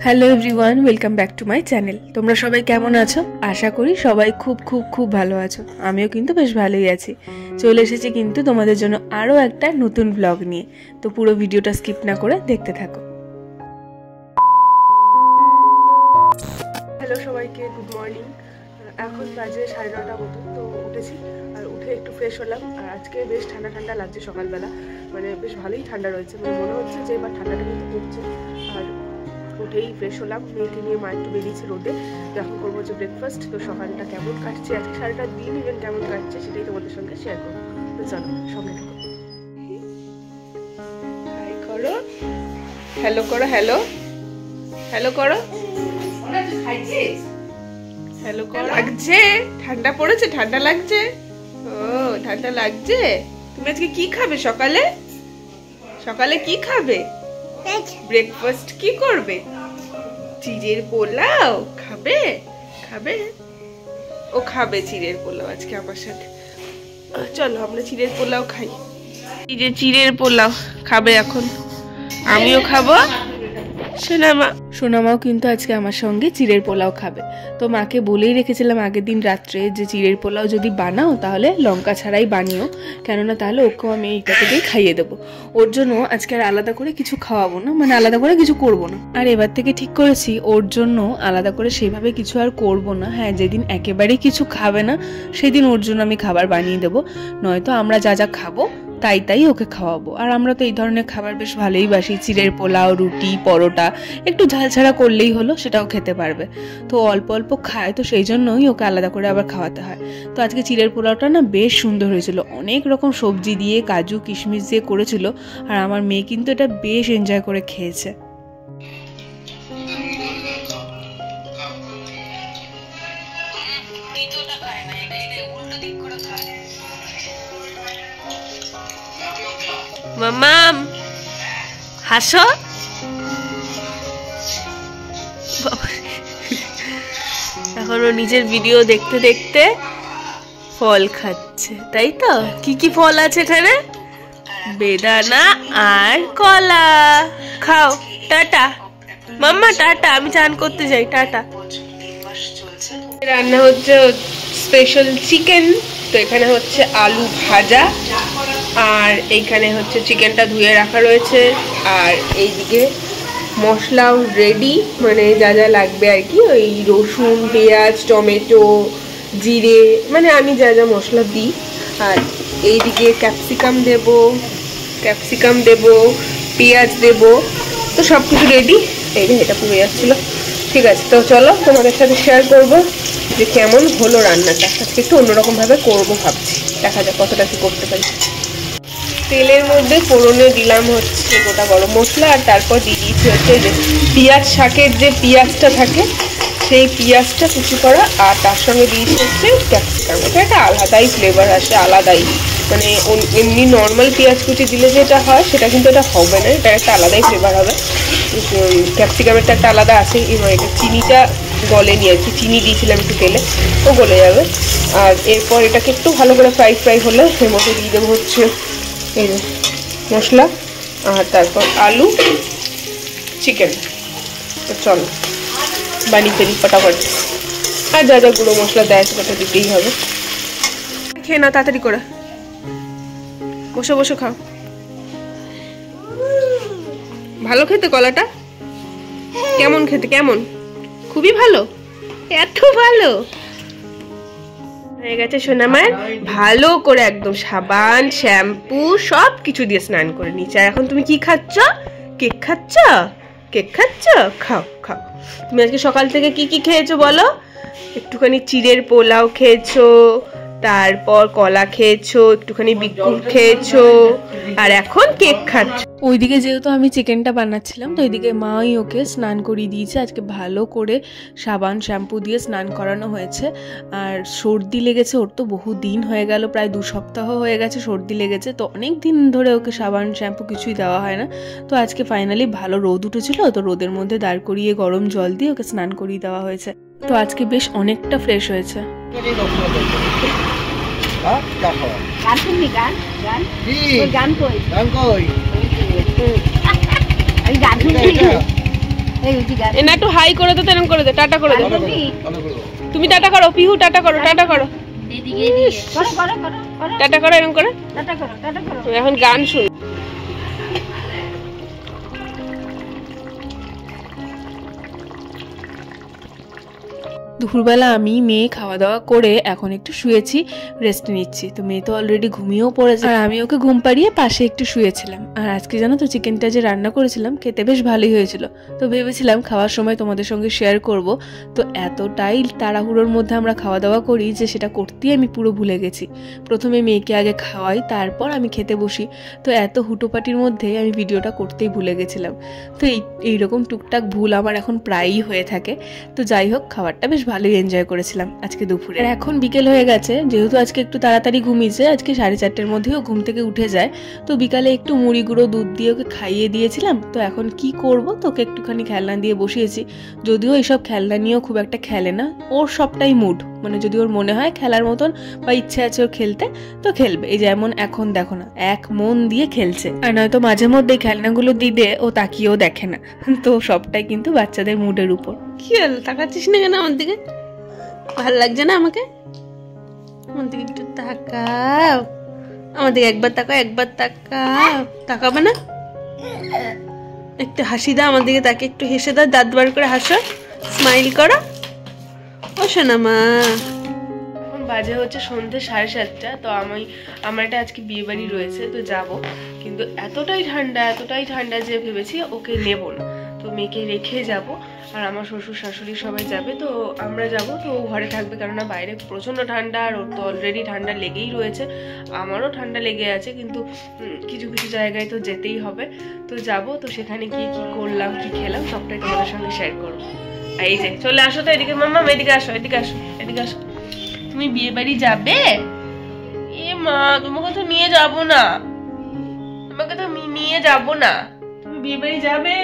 Hello everyone, welcome back to my channel. তোমরা সবাই কেমন আছো? আশা করি সবাই খুব খুব খুব ভালো আছো। আমিও কিন্তু বেশ ভালোই আছি। চলে এসেছি কিন্তু তোমাদের জন্য আরও একটা নতুন ব্লগ নিয়ে। তো পুরো ভিডিওটা স্কিপ না করে দেখতে থাকো। হ্যালো সবাইকে, গুড মর্নিং। এখন বাজে 9:30 মতো। তো উঠেছি আর উঠে একটু ফ্রেশ হলাম। আর আজকে বেশ ঠান্ডা ঠান্ডা লাগছে সকালবেলা, মানে বেশ ভালোই ঠান্ডা রয়েছে। মানে মনে হচ্ছে যে এবার ঠান্ডাটা কিন্তু কমছে। আর উঠেই ফ্রেশ হলাম, মেয়েকে নিয়ে মা একটু বেরিয়েছে রোদে। এখন করবো যে ব্রেকফাস্ট। তো সকালটা কেমন কাটছে, আজকে সারাটা দিন ইভেন কেমন কাটছে সেটাই তোমাদের সঙ্গে শেয়ার করবো। তো চলো সঙ্গে থাকো। হাই করো, হ্যালো করো, হ্যালো হ্যালো করো, হ্যালো করো। লাগছে? ঠান্ডা পড়েছে? ঠান্ডা লাগছে? ও ঠান্ডা লাগছে। তুমি আজকে কি খাবে সকালে? সকালে কি খাবে? ব্রেকফাস্ট কি করবে? চিড়ের পোলাও খাবে? খাবে? ও খাবে চিড়ের পোলাও আজকে আমার সাথে। চলো আমরা চিড়ের পোলাও খাই। চিড়ের পোলাও খাবে এখন, আমিও খাবো। সোনামাও কিন্তু আজকে আমার সঙ্গে চিড়ের পোলাও খাবে। তো মাকে বলেই রেখেছিলাম আগের দিন রাত্রে যে চিড়ের পোলাও যদি বানাও তাহলে লঙ্কা ছাড়াই বানিও, কেননা তাহলে ওকেও আমি এইটা থেকেই খাইয়ে দেবো। ওর জন্য আজকে আর আলাদা করে কিছু খাওয়াবো না, মানে আলাদা করে কিছু করবো না। আর এবার থেকে ঠিক করেছি ওর জন্য আলাদা করে সেভাবে কিছু আর করবো না। হ্যাঁ, যেদিন একেবারেই কিছু খাবে না সেদিন ওর জন্য আমি খাবার বানিয়ে দেবো, নয়তো আমরা যা যা খাবো তাই ওকে খাওয়াবো। আর আমরা তো এই ধরনের খাবার বেশ ভালোই বাসি, চিড়ের পোলাও, রুটি, পরোটা, একটু ঝাল ছাড়া করলেই হলো, সেটাও খেতে পারবে। তো অল্প অল্প খায়, তো সেই জন্যই ওকে আলাদা করে আবার খাওয়াতে হয়। তো আজকে চিড়ের পোলাওটা না বেশ সুন্দর হয়েছিল, অনেক রকম সবজি দিয়ে, কাজু কিশমিশ দিয়ে করেছিল। আর আমার মেয়ে কিন্তু এটা বেশ এনজয় করে খেয়েছে। মামাম হাসো। এখন ও নিজের ভিডিও দেখতে দেখতে ফল খাচ্ছে, তাই তো? কি কি ফল আছে এখানে? বেদানা আর কলা। খাও, টাটা মাম্মা, টাটা। আমি চান করতে যাই, টাটা। রান্না হচ্ছে স্পেশাল চিকেন। তো এখানে হচ্ছে আলু ভাজা, আর এইখানে হচ্ছে চিকেনটা ধুয়ে রাখা রয়েছে। আর এইদিকে মশলাও রেডি, মানে যা যা লাগবে আর কি, ওই রসুন, পেঁয়াজ, টমেটো, জিরে, মানে আমি যা যা মশলা দিই। আর এইদিকে ক্যাপসিকাম দেব, পেঁয়াজ দেব। তো সব কিছু রেডি। এই যে এটা পুড়ে যাচ্ছিলো। ঠিক আছে, তো চলো তোমাদের সাথে শেয়ার করবো যে কেমন হলো রান্নাটা। আজকে একটু অন্যরকমভাবে করবো ভাবছি, দেখা যাক কতটা কি করতে পারি। তেলের মধ্যে ফোড়নে দিলাম হচ্ছে গোটা গরম মশলা, আর তারপর দিয়ে দিয়েছি হচ্ছে যে পেঁয়াজ শাকের যে পেঁয়াজটা থাকে সেই পেঁয়াজটা কুচি করা, আর তার সঙ্গে দিয়েছি হচ্ছে ক্যাপসিকাম। এটা একটা আলাদাই ফ্লেভার আসে, আলাদাই, মানে এমনি নর্মাল পেঁয়াজ কুচি দিলে যেটা হয় সেটা কিন্তু এটা হবে না, এটা একটা আলাদাই ফ্লেভার হবে। ক্যাপসিকামেরটা একটা আলাদা আছে। এবার এটা চিনিটা গলেনি আর কি, চিনি দিয়েছিলাম একটু তেলে, ও গলে যাবে। আর এরপর এটাকে একটু ভালো করে ফ্রাই হলে এর মধ্যে দিয়ে দেবো হচ্ছে এই যে মশলা, আর তারপর আলু, চিকেন। তো চলো বানিয়ে ফেলি ফটাফট। আর যা যা গুঁড়ো মশলা দেয় সেটা তো দিতেই হবে। খেয়ে নাও তাড়াতাড়ি করে, বসে খাও। ভালো খেতে কলাটা? কেমন খেতে? কেমন? খুবই ভালো, এত ভালো হয়ে গেছে। সোনামার ভালো করে একদম সাবান, শ্যাম্পু সব কিছু দিয়ে স্নান করে নিচ্ছে। আর এখন তুমি কি খাচ্ছ? কেক খাচ্ছ? খাও। তুমি আজকে সকাল থেকে কি কি খেয়েছো বলো? একটুখানি চিড়ের পোলাও খেয়েছো, তারপর কলা খেয়েছো, একটুখানি বিস্কুট খেয়েছো, আর এখন কেক খাচ্ছ। ওইদিকে যেহেতু আমি চিকেনটা বানাচ্ছিলাম, তো ওইদিকে মাই ওকে স্নান করিয়ে দিয়েছে। আজকে ভালো করে সাবান শ্যাম্পু দিয়ে স্নান করানো হয়েছে। আর সর্দি লেগেছে ওর, তো বহু দিন হয়ে গেল, প্রায় 2 সপ্তাহ হয়ে গেছে সর্দি লেগেছে। তো অনেক দিন ধরে ওকে সাবান শ্যাম্পু কিছুই দেওয়া হয় না। তো আজকে ফাইনালি ভালো রোদ উঠেছিল, তো রোদের মধ্যে দাঁড় করিয়ে গরম জল দিয়ে ওকে স্নান করিয়ে দেওয়া হয়েছে। তো আজকে বেশ অনেকটা ফ্রেশ হয়েছে। না একটু হাই করে দে, এরকম করে দে, টাটা করে দে। তুমি টাটা করো পিহু, টাটা করো, টাটা করো, টাটা করো, এরকম করে এখন গান শুন। দুপুরবেলা আমি মেয়ে খাওয়া দাওয়া করে এখন একটু শুয়েছি, রেস্ট নিচ্ছি। তো মেয়ে তো অলরেডি ঘুমিয়েও পড়েছে, আর আমি ওকে ঘুম পাড়িয়ে পাশে একটু শুয়েছিলাম। আর আজকে জানো তো চিকেনটা যে রান্না করেছিলাম খেতে বেশ ভালোই হয়েছিল। তো ভেবেছিলাম খাওয়ার সময় তোমাদের সঙ্গে শেয়ার করব। তো এতটাই তাড়াহুড়োর মধ্যে আমরা খাওয়া দাওয়া করি যে সেটা করতেই আমি পুরো ভুলে গেছি। প্রথমে মেয়েকে আগে খাওয়াই, তারপর আমি খেতে বসি। তো এত হুটোপাটির মধ্যে আমি ভিডিওটা করতেই ভুলে গেছিলাম। তো এইরকম টুকটাক ভুল আমার এখন প্রায়ই হয়ে থাকে। তো যাই হোক, খাবারটা বেশ ভালোই এনজয় করেছিলাম আজকে দুপুরে। আর এখন বিকেল হয়ে গেছে, যেহেতু আজকে একটু তাড়াতাড়ি ঘুমিয়েছে, আজকে 4:30-এর মধ্যেও ঘুম থেকে উঠে যায়। তো বিকালে একটু মুড়ি গুঁড়ো দুধ দিয়ে ওকে খাইয়ে দিয়েছিলাম। তো এখন কি করব, তোকে একটুখানি খেলনা দিয়ে বসিয়েছি। যদিও এইসব খেলনা নিয়েও খুব একটা খেলে না, ওর সবটাই মুড, মানে যদি ওর মনে হয় খেলার মতন বা ইচ্ছে আছে ওর খেলতে তো খেলবে। এই যেমন এখন দেখো না, এক মন দিয়ে খেলছে। আর নয়তো মাঝে মধ্যে খেলনাগুলো দিলে ও তাকিয়েও দেখে না। তো সবটাই কিন্তু বাচ্চাদের মুডের উপর। কি হলো, তাকাচ্ছিস না কেন আমার দিকে? ভালো লাগছে না আমাকে? আমার দিকে একটু তাকাও, আমার দিকে একবার তাকাও, একবার তাকাও, তাকাবে না? একটু হাসি দাও আমার দিকে, তাকে একটু হেসে দাও, দাঁত বার করে হাসো, স্মাইল করো। ও শোনা মা। এখন বাজে হচ্ছে সন্ধ্যে 7:30। তো আমার একটা আজকে বিয়ে বাড়ি রয়েছে, তো যাব। কিন্তু এতটাই ঠান্ডা যে ভেবেছি ওকে নেব না, তো মেয়েকে রেখে যাব। আর আমার শ্বশুর শাশুড়ি সবাই যাবে, তো আমরা যাব। তো ও ঘরে থাকবে, কেননা বাইরে প্রচণ্ড ঠান্ডা, আর ওর তো অলরেডি ঠান্ডা লেগেই রয়েছে, আমারও ঠান্ডা লেগে আছে। কিন্তু কিছু কিছু জায়গায় তো যেতেই হবে। তো যাব, তো সেখানে গিয়ে কি করলাম কি খেলাম সবটাই তোমাদের সঙ্গে শেয়ার করবো। এই যে চলে আসো তো এদিকে, মাম্মা এদিকে আসো, এদিকে আসো, এদিকে আসো। তুমি বিয়ে বাড়ি যাবে? এ মা, তোমাকে তো নিয়ে যাব না, তোমাকে তো নিয়ে যাব না। তুমি বিয়ে বাড়ি যাবে?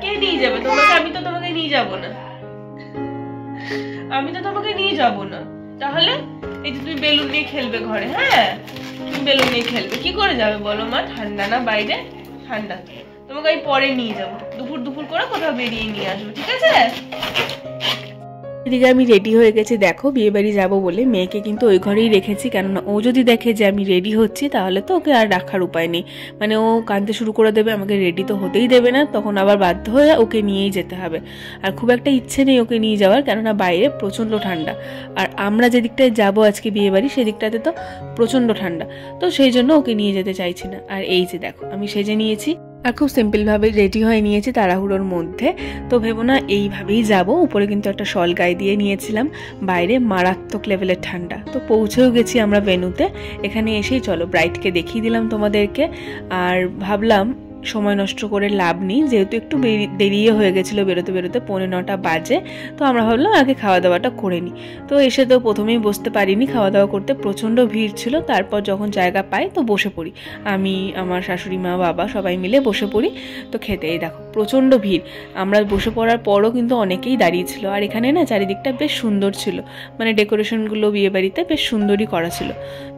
কে নিয়ে যাবে তোমাকে? আমি তো তোমাকে নিয়ে যাব না, আমি তো তোমাকে নিয়ে যাব না। তাহলে এই যে তুমি বেলুন নিয়ে খেলবে ঘরে? হ্যাঁ, তুমি বেলুন নিয়ে খেলবে, কি করে যাবে বলো মা? ঠান্ডা না বাইরে, ঠান্ডা। তোমাকে আমি পরে নিয়ে যাবো, দুপুর করে কোথাও বেরিয়ে নিয়ে আসবো, ঠিক আছে? এদিকে আমি রেডি হয়ে গেছি, দেখো বিয়ে বাড়ি যাবো বলে। মেয়েকে কিন্তু ওই ঘরেই রেখেছি, কেননা ও যদি দেখে যে আমি রেডি হচ্ছি তাহলে তো ওকে আর রাখার উপায় নেই। মানে ও কাঁদতে শুরু করে দেবে, আমাকে রেডি তো হতেই দেবে না, তখন আবার বাধ্য হয়ে ওকে নিয়েই যেতে হবে। আর খুব একটা ইচ্ছে নেই ওকে নিয়ে যাওয়ার, কেননা বাইরে প্রচণ্ড ঠান্ডা। আর আমরা যে দিকটায় যাবো আজকে বিয়ে বাড়ি সেদিকটাতে তো প্রচণ্ড ঠান্ডা, তো সেই জন্য ওকে নিয়ে যেতে চাইছি না। আর এই যে দেখো আমি সেজে নিয়েছি, আর খুব সিম্পলভাবে রেডি হয়ে নিয়েছি তাড়াহুড়োর মধ্যে। তো ভেবো না এইভাবেই যাব। উপরে কিন্তু একটা শল গায়ে দিয়ে নিয়েছিলাম, বাইরে মারাত্মক লেভেলের ঠান্ডা। তো পৌঁছেও গেছি আমরা ভেন্যুতে। এখানে এসেই চলো ব্রাইডকে দেখিয়ে দিলাম তোমাদেরকে। আর ভাবলাম সময় নষ্ট করে লাভ নেই, যেহেতু একটু দেরিয়ে হয়ে গেছিলো বেরোতে 9:45 বাজে। তো আমরা ভাবলাম আগে খাওয়া দাওয়াটা করে নিই। তো এসে তো প্রথমেই বসতে পারিনি, খাওয়া দাওয়া করতে প্রচণ্ড ভিড় ছিল। তারপর যখন জায়গা পাই তো বসে পড়ি, আমি আমার শাশুড়ি মা বাবা সবাই মিলে বসে পড়ি তো খেতে। এই দেখো প্রচণ্ড ভিড়, আমরা বসে পড়ার পরও কিন্তু অনেকেই দাঁড়িয়েছিল। আর এখানে না চারিদিকটা বেশ সুন্দর ছিল, মানে ডেকোরেশনগুলো বিয়ে বাড়িতে বেশ সুন্দরই করা ছিল।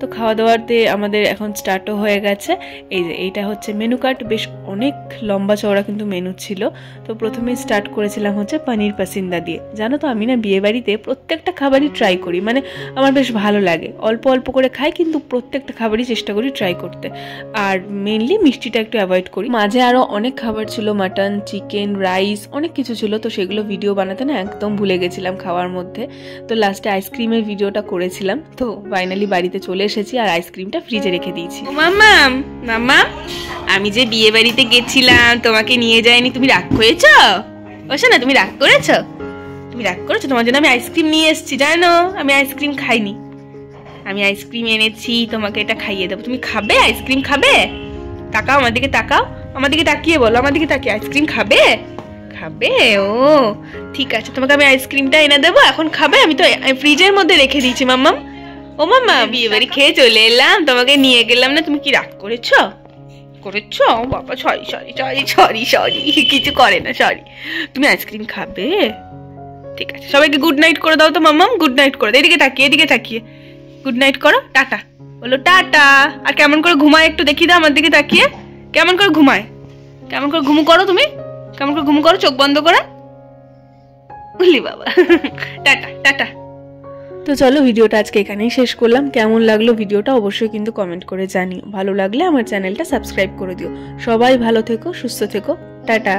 তো খাওয়া দাওয়াতে আমাদের এখন স্টার্টও হয়ে গেছে। এই যে এইটা হচ্ছে মেনু কার্ড, বেশ অনেক লম্বা চওড়া কিন্তু মেনু ছিল। তো প্রথমেই স্টার্ট করেছিলাম হচ্ছে পনির পাসিন্দা দিয়ে। জানো তো আমি না বিয়ে বাড়িতে প্রত্যেকটা খাবারই ট্রাই করি, মানে আমার বেশ ভালো লাগে। অল্প অল্প করে খাই, কিন্তু প্রত্যেকটা খাবারই চেষ্টা করি ট্রাই করতে। আর মেনলি মিষ্টিটা একটু অ্যাভয়েড করি। মাঝে আরও অনেক খাবার ছিল, মাটন, চিকেন, রাইস, অনেক কিছু ছিল। তো সেগুলো ভিডিও বানাতে না একদম ভুলে গেছিলাম খাওয়ার মধ্যে। তো লাস্টে আইসক্রিমের ভিডিওটা করেছিলাম। তো ফাইনালি বাড়িতে চলে এসেছি আর আইসক্রিমটা ফ্রিজে রেখে দিয়েছি। মাম্মাম মাম্মা, আমি যে বিয়ে বাড়িতে গেছিলাম তোমাকে নিয়ে যাইনি, তুমি রাগ করেছো? ওসে না, তুমি রাগ করেছো? তুমি রাগ করেছো? তোমার জন্য আমি আইসক্রিম নিয়ে এসেছি, জানো আমি আইসক্রিম খাইনি, আমি আইসক্রিম এনেছি, তোমাকে এটা খাইয়ে দেবো। তুমি খাবে? আইসক্রিম খাবে? তাকাও আমার দিকে, তাকাও আমার দিকে, তাকিয়ে বলো আমার দিকে তাকিয়ে, আইসক্রিম খাবে? খাবে? ও ঠিক আছে, তোমাকে আমি আইসক্রিমটা এনে দেবো, এখন খাবে? আমি তো ফ্রিজের মধ্যে রেখে দিয়েছি মাম্মাম। ও মাম্মা, বিয়ে বাড়ি খেয়ে চলে এলাম, তোমাকে নিয়ে গেলাম না, তুমি কি রাগ করেছো? করেছো? বাবা sorry sorry sorry sorry sorry, কিছু করে না, সরি। তুমি আইসক্রিম খাবে? ঠিক আছে, সবাইকে গুড নাইট করে দাও তো মাম্মাম, গুড নাইট করে দাও। এদিকে তাকিয়ে, এদিকে তাকিয়ে গুড নাইট করো, টাটা বলো, টাটা। আর কেমন করে ঘুমায় একটু দেখি দাও আমার দিকে তাকিয়ে, কেমন করে ঘুমায়, কেমন করে ঘুমু করো তুমি, কেমন করে ঘুম করো, চোখ বন্ধ করে। বলি বাবা, টাটা টাটা। তো চলো, ভিডিওটা আজকে এখানেই শেষ করলাম। কেমন লাগলো ভিডিওটা অবশ্যই কিন্তু কমেন্ট করে জানিও। ভালো লাগলে আমার চ্যানেলটা সাবস্ক্রাইব করে দিও। সবাই ভালো থেকো, সুস্থ থেকো, টাটা।